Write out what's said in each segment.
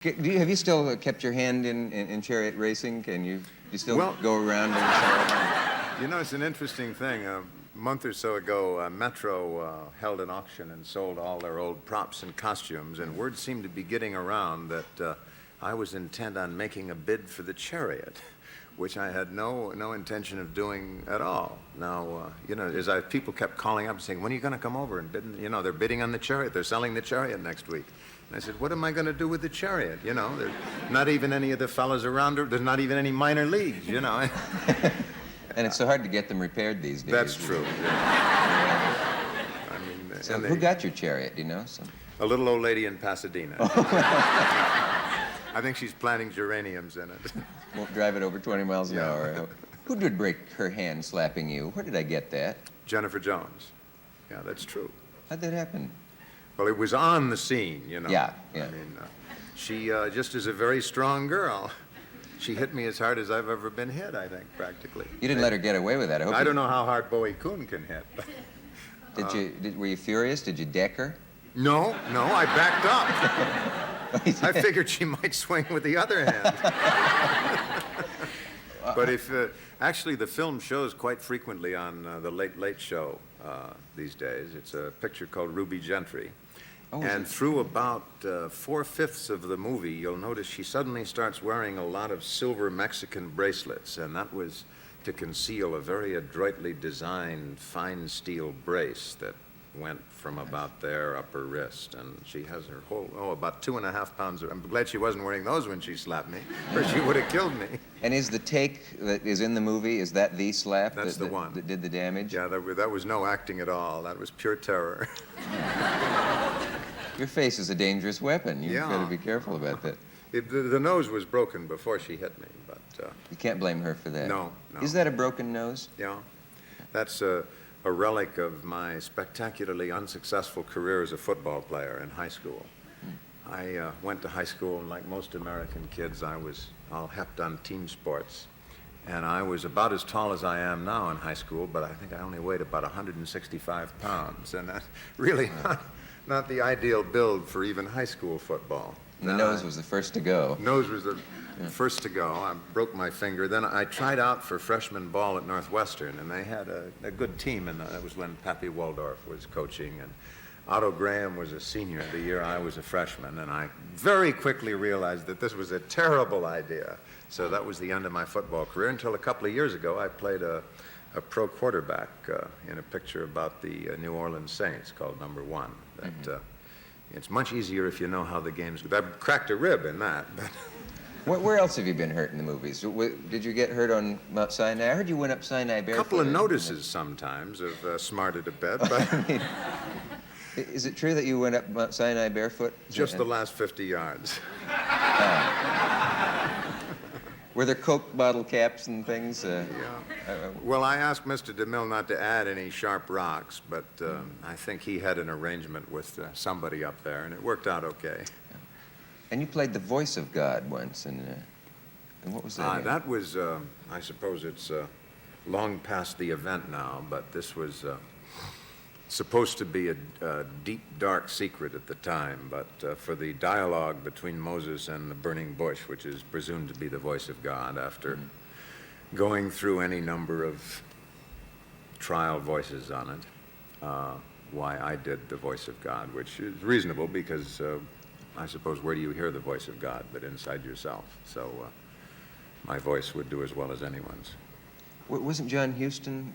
Have you still kept your hand in chariot racing? Can you still Well, go around and You know, it's an interesting thing. A month or so ago, Metro held an auction and sold all their old props and costumes, and word seemed to be getting around that I was intent on making a bid for the Chariot, which I had no intention of doing at all. Now, you know, people kept calling up and saying, when are you going to come over and bid? You know, they're bidding on the Chariot. They're selling the Chariot next week. And I said, what am I going to do with the Chariot? You know, there's not even any of the fellas around her. There's not even any minor leagues, you know. And it's so hard to get them repaired these days. That's true. Yeah. I mean, So who got your Chariot, do you know? A little old lady in Pasadena. I think she's planting geraniums in it. Won't drive it over 20 miles an hour. Who did break her hand slapping you? Where did I get that? Jennifer Jones. Yeah, that's true. How'd that happen? Well, it was on the scene, you know. Yeah. I mean, she just is a very strong girl. She hit me as hard as I've ever been hit, I think, practically. You didn't let her get away with that. I don't know how hard Bowie Kuhn can hit. Were you furious? Did you deck her? No, I backed up. I figured she might swing with the other hand. But actually, the film shows quite frequently on the Late Late Show these days. It's a picture called Ruby Gentry. Oh, and through about 4/5 of the movie, you'll notice she suddenly starts wearing a lot of silver Mexican bracelets, and that was to conceal a very adroitly designed fine steel brace that went from about there up her wrist, and she has her whole, about 2.5 pounds. I'm glad she wasn't wearing those when she slapped me, or she would have killed me. And is the take that is in the movie, is that the slap? That's the one. That did the damage? Yeah, that was no acting at all. That was pure terror. Your face is a dangerous weapon. You've got to be careful about that. The nose was broken before she hit me, but... You can't blame her for that. No. Is that a broken nose? Yeah. That's a relic of my spectacularly unsuccessful career as a football player in high school. I went to high school, and like most American kids, I was all hepped on team sports. And I was about as tall as I am now in high school, but I think I only weighed about 165 pounds. And that's really not the ideal build for even high school football. And the nose was the first to go. Nose was the first to go. I broke my finger. Then I tried out for freshman ball at Northwestern, and they had a good team, and that was when Pappy Waldorf was coaching, and Otto Graham was a senior the year I was a freshman, and I very quickly realized that this was a terrible idea. So that was the end of my football career until a couple of years ago. I played a pro quarterback in a picture about the New Orleans Saints called Number One. It's much easier if you know how the games go. I cracked a rib in that. But Where else have you been hurt in the movies? Did you get hurt on Mount Sinai? I heard you went up Sinai barefoot. A couple of notices sometimes have smarted a bit, but... I mean, is it true that you went up Mount Sinai barefoot? Just the last 50 yards. Were there Coke bottle caps and things? Well, I asked Mr. DeMille not to add any sharp rocks, but I think he had an arrangement with somebody up there, and it worked out okay. And you played the voice of God once, and what was that? That was, I suppose it's long past the event now, but this was supposed to be a deep, dark secret at the time, but for the dialogue between Moses and the burning bush, which is presumed to be the voice of God, after going through any number of trial voices on it, why I did the voice of God, which is reasonable because I suppose where do you hear the voice of God but inside yourself? So my voice would do as well as anyone's. Wasn't John Huston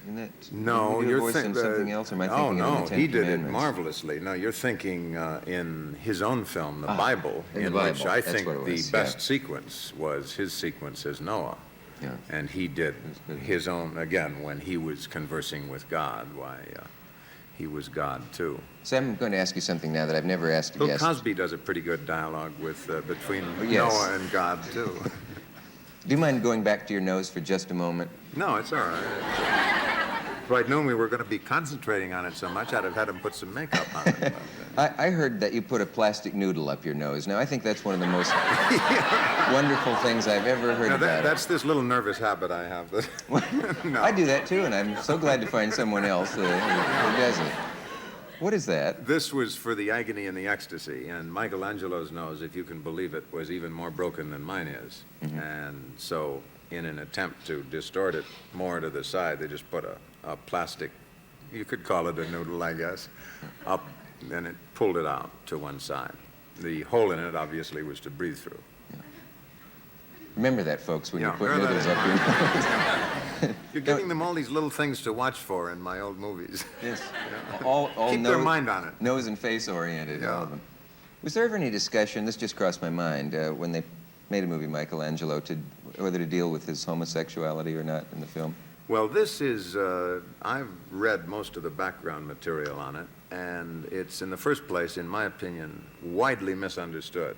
in that? No, you're thinking something else. Or am I thinking of the Ten he did it Commandments? marvelously. No, you're thinking in his own film, The Bible, in the which Bible. I That's think what it was, the best sequence was his sequence as Noah. Yeah. And he did his own, again, when he was conversing with God, why he was God too. So I'm going to ask you something now that I've never asked a Bill guest. Cosby does a pretty good dialogue with between Yes. Noah and God too. Do you mind going back to your nose for just a moment? No, it's all right. If I'd known we were going to be concentrating on it so much, I'd have had him put some makeup on it. I heard that you put a plastic noodle up your nose. Now, I think that's one of the most wonderful things I've ever heard about. That's this little nervous habit I have. No. I do that too, and I'm so glad to find someone else who does it. What is that? This was for the agony and the ecstasy, and Michelangelo's nose, if you can believe it, was even more broken than mine is. And so, in an attempt to distort it more to the side, they just put a plastic, you could call it a noodle, I guess, up, and it pulled it out to one side. The hole in it, obviously, was to breathe through. Remember that, folks, when you put bear that noodles in up your nose. You're giving them all these little things to watch for in my old movies. Yes. All Keep their mind on it. Nose and face oriented, all Yeah. of them. Was there ever any discussion, this just crossed my mind, when they made a movie, Michelangelo, whether to deal with his homosexuality or not in the film? Well, this is, I've read most of the background material on it, and it's, in the first place, in my opinion, widely misunderstood.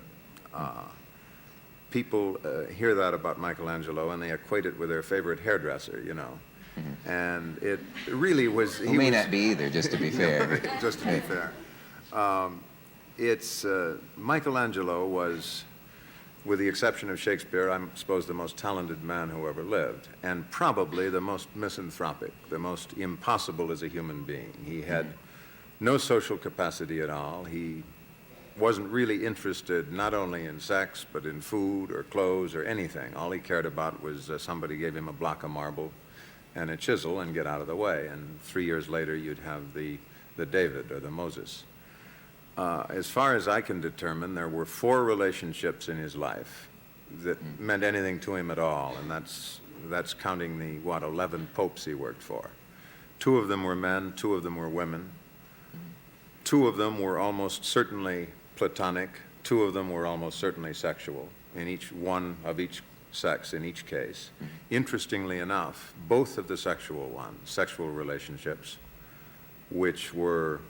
People hear that about Michelangelo, and they equate it with their favorite hairdresser, you know. And it really was... Who may not be either, just to be fair. Just to be fair. Michelangelo was, with the exception of Shakespeare, I suppose the most talented man who ever lived, and probably the most misanthropic, the most impossible as a human being. He had no social capacity at all. He wasn't really interested not only in sex, but in food or clothes or anything. All he cared about was somebody gave him a block of marble and a chisel and get out of the way. And 3 years later, you'd have the David or the Moses. As far as I can determine, there were 4 relationships in his life that meant anything to him at all, and that's counting the, 11 popes he worked for. 2 of them were men, 2 of them were women. 2 of them were almost certainly platonic, 2 of them were almost certainly sexual, in each one of each sex in each case. Interestingly enough, both of the sexual relationships, which were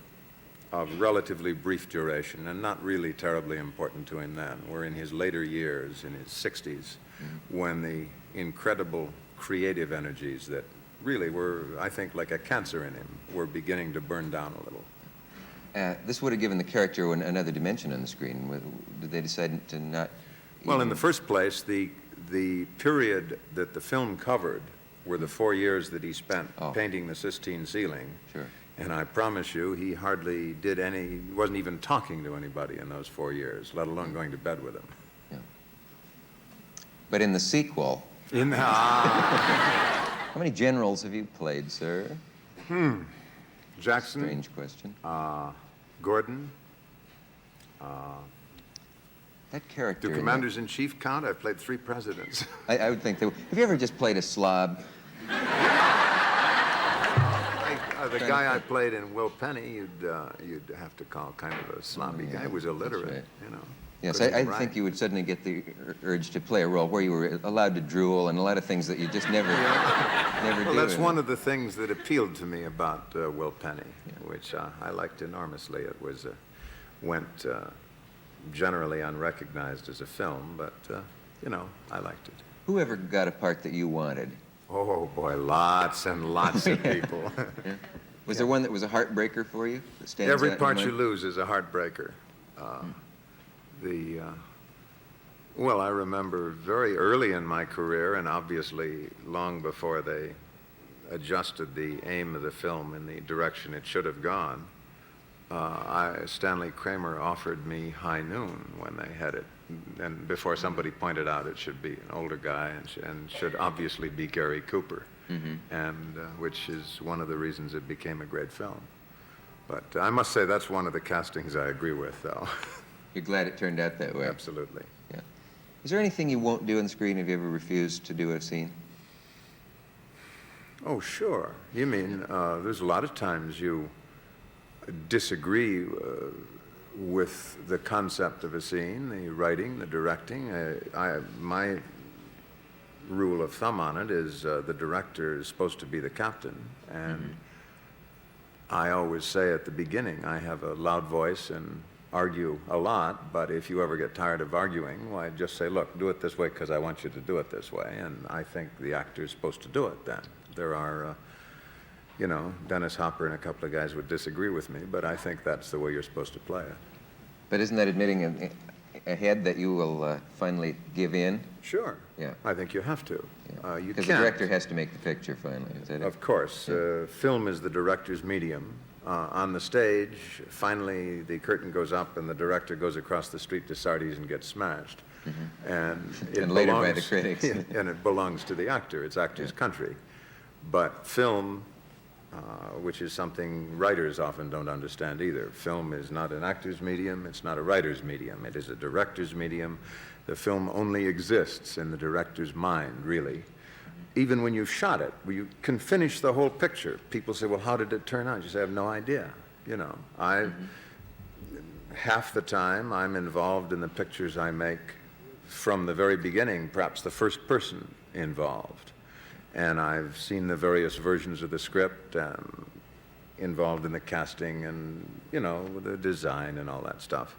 of relatively brief duration and not really terribly important to him then, were in his later years, in his 60s, when the incredible creative energies that really were, I think, like a cancer in him, were beginning to burn down a little. This would have given the character another dimension on the screen. Did they decide to not... Well, in the first place, the period that the film covered were the 4 years that he spent painting the Sistine ceiling. Sure. And I promise you, he hardly did he wasn't even talking to anybody in those 4 years, let alone going to bed with them. Yeah. But in the sequel... How many generals have you played, sir? Jackson. Strange question. Gordon. That character... Do commanders-in-chief count? I've played 3 presidents. I would think they would. Have you ever just played a slob? The guy I played in Will Penny, you'd have to call kind of a sloppy guy. He was illiterate, right. you know. Yes, I think you would suddenly get the urge to play a role where you were allowed to drool and a lot of things that you just never do. Well, that's one of the things that appealed to me about Will Penny, which I liked enormously. It went generally unrecognized as a film, but, you know, I liked it. Who ever got a part that you wanted? Oh, boy, lots and lots of people. Yeah. Was there one that was a heartbreaker for you? That stands Every out in part your you mind? lose is a heartbreaker. Well, I remember very early in my career, and obviously long before they adjusted the aim of the film in the direction it should have gone, Stanley Kramer offered me High Noon when they had it. And before somebody pointed out it should be an older guy and should obviously be Gary Cooper, and which is one of the reasons it became a great film. But I must say that's one of the castings I agree with, though. You're glad it turned out that way? Absolutely. Yeah. Is there anything you won't do on screen? Have you ever refused to do a scene? Oh, sure. You mean there's a lot of times you disagree with the concept of a scene, the writing, the directing. My rule of thumb on it is the director is supposed to be the captain, and I always say at the beginning, I have a loud voice and argue a lot, but if you ever get tired of arguing, well, I just say, look, do it this way because I want you to do it this way, and I think the actor is supposed to do it then. There are, you know, Dennis Hopper and a couple of guys would disagree with me, but I think that's the way you're supposed to play it. But isn't that admitting ahead that you will finally give in? Sure. Yeah. I think you have to. Yeah. You Because can't. the director has to make the picture finally, is that it? Of course. Yeah. Film is the director's medium. on the stage. Finally, the curtain goes up and the director goes across the street to Sardi's and gets smashed. And it And later by the belongs- critics. and it belongs to the actor. It's actor's country. But film, which is something writers often don't understand either. Film is not an actor's medium. It's not a writer's medium. It is a director's medium. The film only exists in the director's mind, really. Even when you've shot it, you can finish the whole picture. People say, well, how did it turn out? You say, I have no idea. You know, half the time I'm involved in the pictures I make from the very beginning, perhaps the first person involved. And I've seen the various versions of the script, involved in the casting and, you know, the design and all that stuff.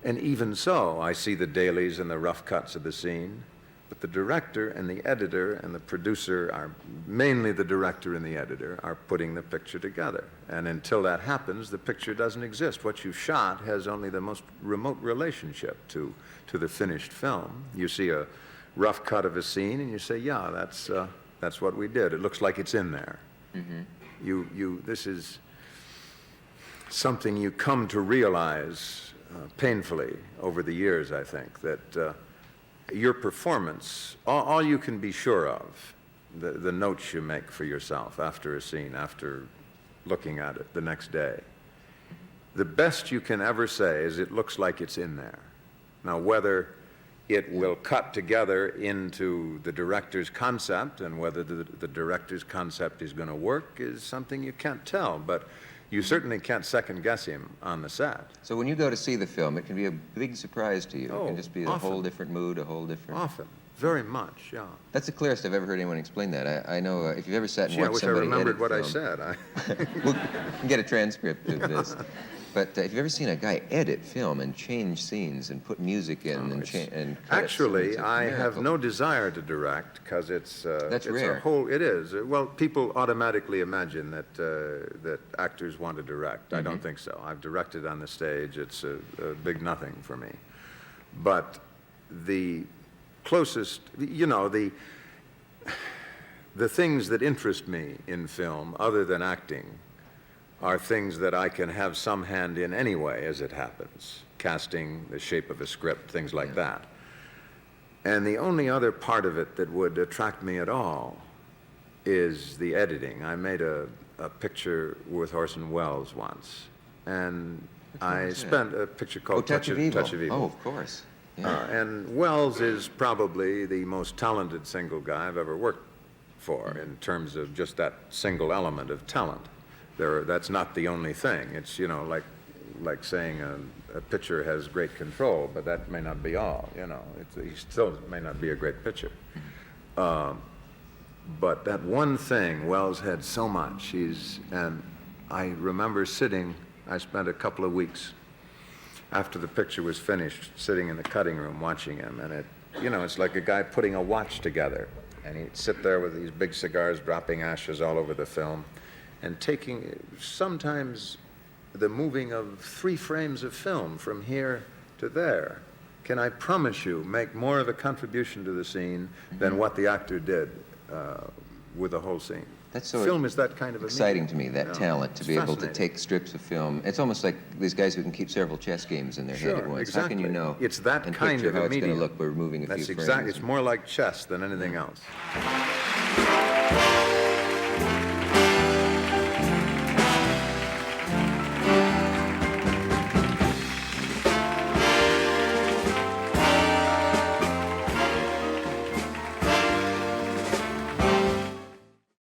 And even so, I see the dailies and the rough cuts of the scene. But the director and the editor and the producer are, mainly the director and the editor, are putting the picture together. And until that happens, the picture doesn't exist. What you've shot has only the most remote relationship to the finished film. You see a rough cut of a scene and you say, yeah, that's what we did. It looks like it's in there. This is something you come to realize painfully over the years, I think, that your performance, all you can be sure of, the notes you make for yourself after a scene, after looking at it the next day, the best you can ever say is it looks like it's in there. Now, whether it will cut together into the director's concept and whether the director's concept is going to work is something you can't tell, but you certainly can't second guess him on the set. So when you go to see the film, it can be a big surprise to you. It Oh, can just be a often. whole different mood, a whole different... Often, very much, yeah. That's the clearest I've ever heard anyone explain that. I know if you've ever sat and Gee, I watched wish I somebody remembered edit what I film- said. We'll get a transcript of this. But if you've ever seen a guy edit film and change scenes and put music in and credits, Actually, it's a I have miracle. no desire to direct because it's That's it's rare. a whole. It is. Well, people automatically imagine that actors want to direct. I don't think so. I've directed on the stage. It's a big nothing for me. But the closest, you know, the things that interest me in film, other than acting, are things that I can have some hand in anyway as it happens. Casting, the shape of a script, things like that. And the only other part of it that would attract me at all is the editing. I made a picture with Orson Welles once, and I spent a picture called Touch of Evil. Touch of Evil. Oh, of course. Yeah. And Welles is probably the most talented single guy I've ever worked for in terms of just that single element of talent. That's not the only thing. It's, you know, like saying a pitcher has great control, but that may not be all, you know. He still may not be a great pitcher. But that one thing, Welles had so much. And I remember I spent a couple of weeks after the picture was finished, sitting in the cutting room watching him, and it's like a guy putting a watch together. And he'd sit there with these big cigars dropping ashes all over the film, and taking sometimes the moving of 3 frames of film from here to there can, I promise you, make more of a contribution to the scene than what the actor did with the whole scene. That's so film is that kind of a exciting medium. to me, that Yeah, talent, to it's be able to fascinating. take strips of film. It's almost like these guys who can keep several chess games in their head at Sure, once. exactly. How can you know It's that and kind picture of how a it's going to medium. look by removing a That's few exactly. frames? It's more like chess than anything else.